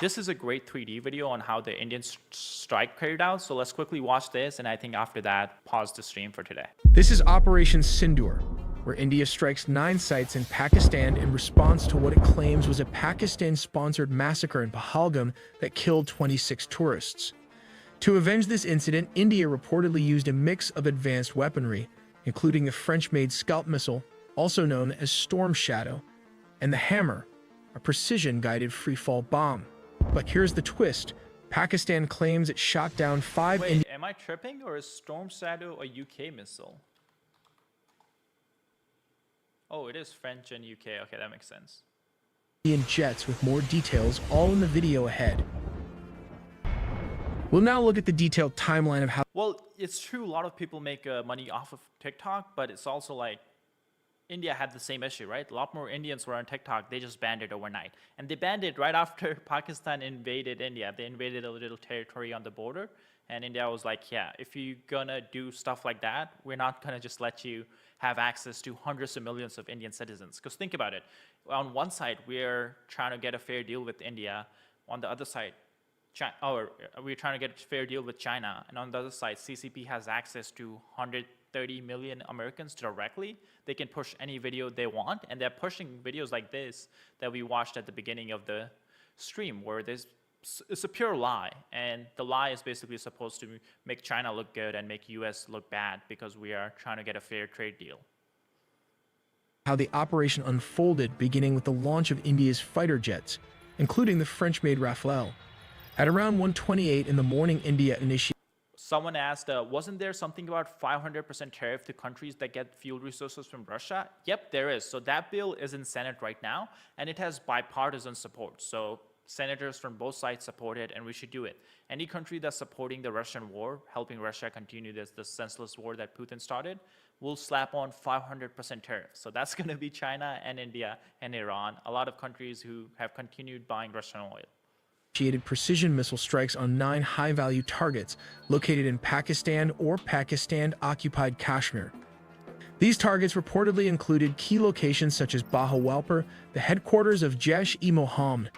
This is a great 3D video on how the Indian strike carried out. So let's quickly watch this, and I think after that, pause the stream for today. This is Operation Sindoor, where India strikes 9 sites in Pakistan in response to what it claims was a Pakistan-sponsored massacre in Pahalgam that killed 26 tourists. To avenge this incident, India reportedly used a mix of advanced weaponry, including the French-made Scalp missile, also known as Storm Shadow, and the Hammer, a precision-guided free-fall bomb. But here's the twist. Pakistan claims it shot down 5 Wait, am I tripping, or is Storm Shadow a UK missile? Oh, it is French and UK. Okay, that makes sense. Indian jets, with more details all in the video ahead. We'll now look at the detailed timeline of how... Well, it's true a lot of people make money off of TikTok, but it's also like India had the same issue, right? A lot more Indians were on TikTok. They just banned it overnight. And they banned it right after Pakistan invaded India. They invaded a little territory on the border. And India was like, yeah, if you're going to do stuff like that, we're not going to just let you have access to hundreds of millions of Indian citizens. Because think about it. On one side, we're trying to get a fair deal with India. On the other side, we're trying to get a fair deal with China. And on the other side, CCP has access to 130 million Americans directly. They can push any video they want, and they're pushing videos like this that we watched at the beginning of the stream, where it's a pure lie, and the lie is basically supposed to make China look good and make US look bad because we are trying to get a fair trade deal. How the operation unfolded, beginning with the launch of India's fighter jets, including the French-made Rafale. At around 1:28 in the morning, India initiated... Someone asked, wasn't there something about 500% tariff to countries that get fuel resources from Russia? Yep, there is. So that bill is in Senate right now, and it has bipartisan support. So senators from both sides support it, and we should do it. Any country that's supporting the Russian war, helping Russia continue this senseless war that Putin started, will slap on 500% tariff. So that's going to be China and India and Iran, a lot of countries who have continued buying Russian oil. Initiated precision missile strikes on 9 high-value targets located in Pakistan or Pakistan-occupied Kashmir. These targets reportedly included key locations such as Bahawalpur, the headquarters of Jaish-e-Mohammed,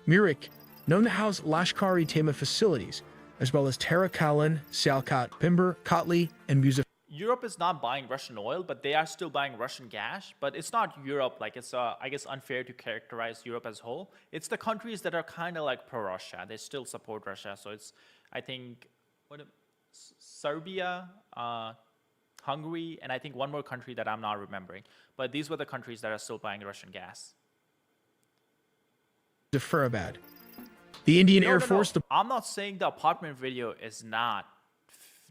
Mirik, known to house Lashkar-e-Taiba facilities, as well as Tarakalin, Sialkot, Pimber, Kotli, and Muzaffar. Europe is not buying Russian oil, but they are still buying Russian gas. But it's not Europe. Like, it's, I guess, unfair to characterize Europe as a whole. It's the countries that are kind of like pro-Russia. They still support Russia. So it's, I think, Serbia, Hungary, and I think one more country that I'm not remembering. But these were the countries that are still buying Russian gas. Zafarabad. The Indian Air Force... I'm not saying the apartment video is not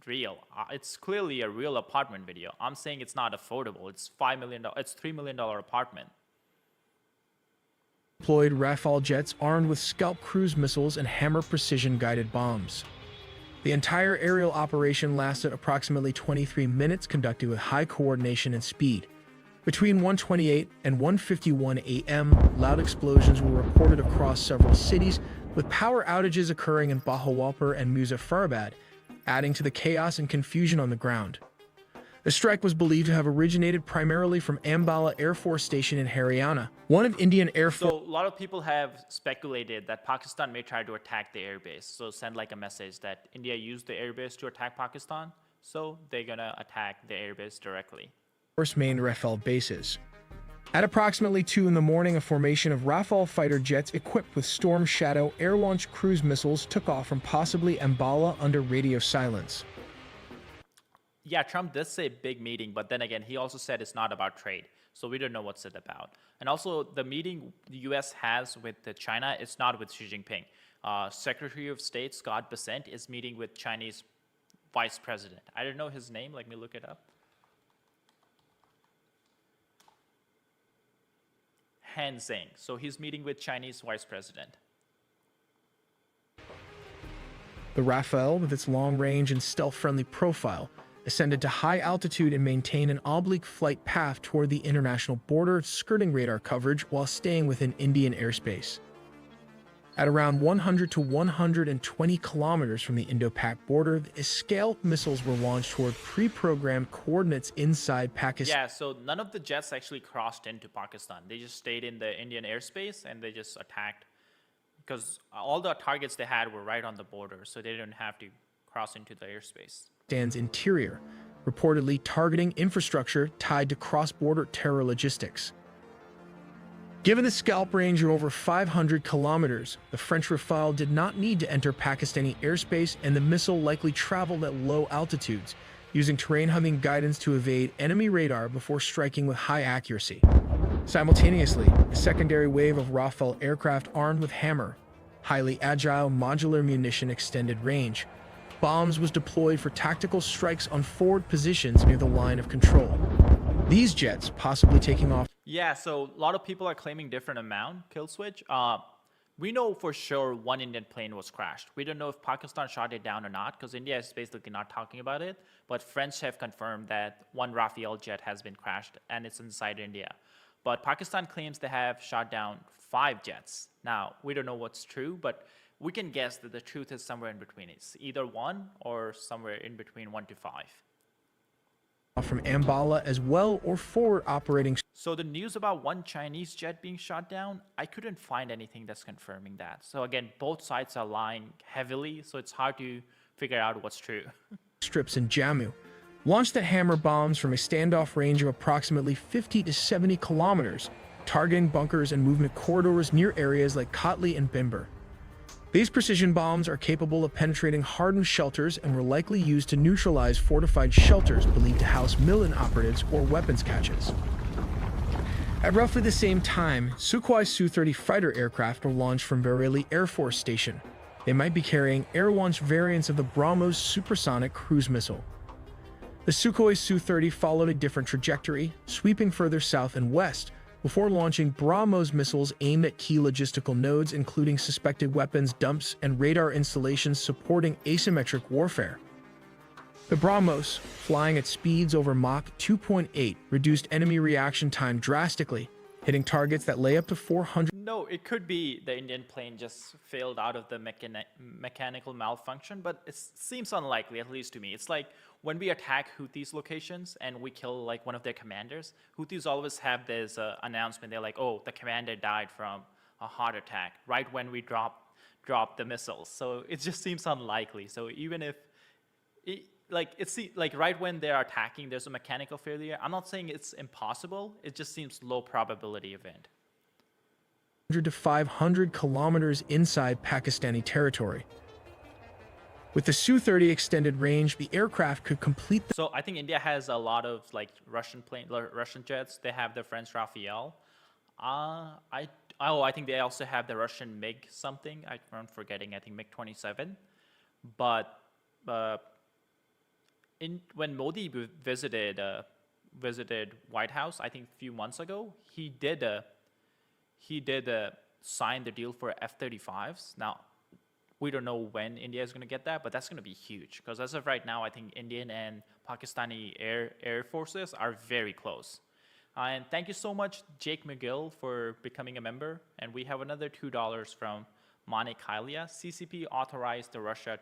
real. It's clearly a real apartment video. I'm saying it's not affordable. It's $5 million. It's $3 million apartment. Deployed Rafale jets armed with Scalp cruise missiles and Hammer precision-guided bombs. The entire aerial operation lasted approximately 23 minutes, conducted with high coordination and speed. Between 1:28 and 1:51 a.m., loud explosions were reported across several cities, with power outages occurring in Bahawalpur and Muzaffarabad, adding to the chaos and confusion on the ground. The strike was believed to have originated primarily from Ambala Air Force Station in Haryana, one of Indian Air Force... So a lot of people have speculated that Pakistan may try to attack the airbase. So send like a message that India used the airbase to attack Pakistan, so they're gonna attack the airbase directly. Force main Rafale bases. At approximately 2 in the morning, a formation of Rafale fighter jets equipped with Storm Shadow air-launched cruise missiles took off from possibly Ambala under radio silence. Yeah, Trump did say big meeting, but then again, he also said it's not about trade. So we don't know what's it about. And also, the meeting the U.S. has with China, it's not with Xi Jinping. Secretary of State Scott Bessent is meeting with Chinese Vice President. I don't know his name. Let me look it up. Han Zheng. So he's meeting with Chinese Vice President. The Rafale, with its long-range and stealth-friendly profile, ascended to high altitude and maintained an oblique flight path toward the international border, skirting radar coverage while staying within Indian airspace. At around 100 to 120 kilometers from the Indo-Pak border, the Scalp missiles were launched toward pre-programmed coordinates inside Pakistan. Yeah, so none of the jets actually crossed into Pakistan. They just stayed in the Indian airspace and they just attacked because all the targets they had were right on the border, so they didn't have to cross into the airspace. Pakistan's interior, reportedly targeting infrastructure tied to cross-border terror logistics. Given the scalp range of over 500 kilometers, the French Rafale did not need to enter Pakistani airspace, and the missile likely traveled at low altitudes, using terrain-hugging guidance to evade enemy radar before striking with high accuracy. Simultaneously, a secondary wave of Rafale aircraft armed with Hammer, highly agile modular munition extended range, bombs was deployed for tactical strikes on forward positions near the line of control. These jets, possibly taking off. Yeah, so a lot of people are claiming different amount, kill switch. We know for sure one Indian plane was crashed. We don't know if Pakistan shot it down or not, because India is basically not talking about it. But French have confirmed that one Rafale jet has been crashed, and it's inside India. But Pakistan claims they have shot down 5 jets. Now, we don't know what's true, but we can guess that the truth is somewhere in between. It's either 1 or somewhere in between 1 to 5. From Ambala as well, or forward operating. So the news about one Chinese jet being shot down, I couldn't find anything that's confirming that. So again, both sides are lying heavily, so it's hard to figure out what's true. Strips in Jammu launched the Hammer bombs from a standoff range of approximately 50 to 70 kilometers, targeting bunkers and movement corridors near areas like Kotli and Bimber. These precision bombs are capable of penetrating hardened shelters and were likely used to neutralize fortified shelters believed to house militant operatives or weapons caches. At roughly the same time, Sukhoi Su-30 fighter aircraft were launched from Bareilly Air Force Station. They might be carrying air-launched variants of the BrahMos supersonic cruise missile. The Sukhoi Su-30 followed a different trajectory, sweeping further south and west, before launching BrahMos missiles aimed at key logistical nodes, including suspected weapons dumps and radar installations supporting asymmetric warfare. The BrahMos, flying at speeds over Mach 2.8, reduced enemy reaction time drastically, hitting targets that lay up to 400. No, it could be the Indian plane just failed out of the mechanical malfunction, but it seems unlikely, at least to me. It's like when we attack Houthis locations and we kill like one of their commanders, Houthis always have this announcement. They're like, oh, the commander died from a heart attack right when we drop the missiles. So it just seems unlikely. So even if like right when they're attacking, there's a mechanical failure. I'm not saying it's impossible. It just seems low probability event. 100 to 500 kilometers inside Pakistani territory. With the Su-30 extended range, the aircraft could complete the. So I think India has a lot of like Russian jets. They have the French Rafale. I think they also have the Russian MiG something. I'm forgetting. I think MiG-27. But when Modi visited White House, I think a few months ago, he did sign the deal for F-35s. Now, we don't know when India is going to get that, but that's going to be huge. Because as of right now, I think Indian and Pakistani air forces are very close. And thank you so much, Jake McGill, for becoming a member. And we have another $2 from Manik Hylia. CCP authorized Russia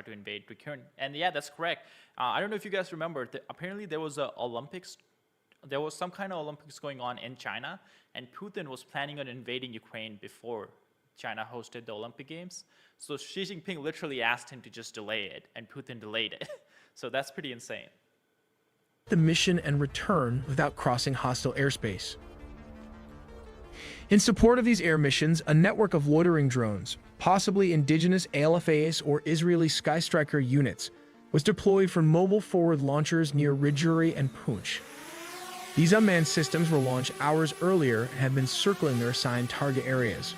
to invade Ukraine. And yeah, that's correct. I don't know if you guys remember, apparently there was some kind of Olympics going on in China, and Putin was planning on invading Ukraine before China hosted the Olympic Games. So Xi Jinping literally asked him to just delay it, and Putin delayed it. So that's pretty insane. The mission and return without crossing hostile airspace. In support of these air missions, a network of loitering drones, possibly indigenous ALFAs or Israeli Skystriker units, was deployed from mobile forward launchers near Rijuri and Punch. These unmanned systems were launched hours earlier and have been circling their assigned target areas.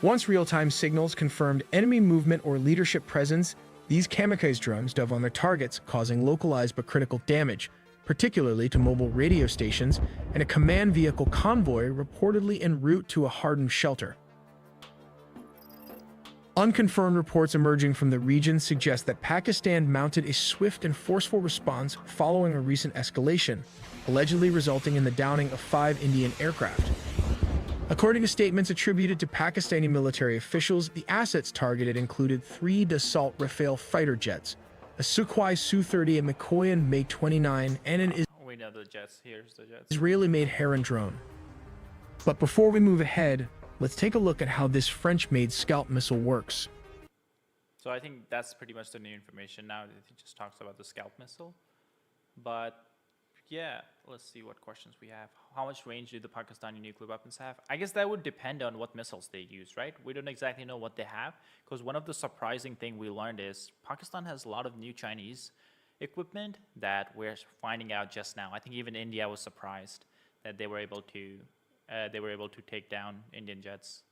Once real-time signals confirmed enemy movement or leadership presence, these kamikaze drones dove on their targets, causing localized but critical damage, particularly to mobile radio stations and a command vehicle convoy reportedly en route to a hardened shelter. Unconfirmed reports emerging from the region suggest that Pakistan mounted a swift and forceful response following a recent escalation, allegedly resulting in the downing of 5 Indian aircraft. According to statements attributed to Pakistani military officials, the assets targeted included 3 Dassault Rafale fighter jets, a Sukhoi Su-30, a Mikoyan MiG-29, and an We know the jets. Here's the jets. Israeli-made Heron drone. But before we move ahead, Let's take a look at how this French-made Scalp missile works. So I think that's pretty much the new information now. It just talks about the Scalp missile. But yeah, let's see what questions we have. How much range do the Pakistani nuclear weapons have? I guess that would depend on what missiles they use, right? We don't exactly know what they have, because one of the surprising thing we learned is Pakistan has a lot of new Chinese equipment that we're finding out just now. I think even India was surprised that they were able to take down Indian jets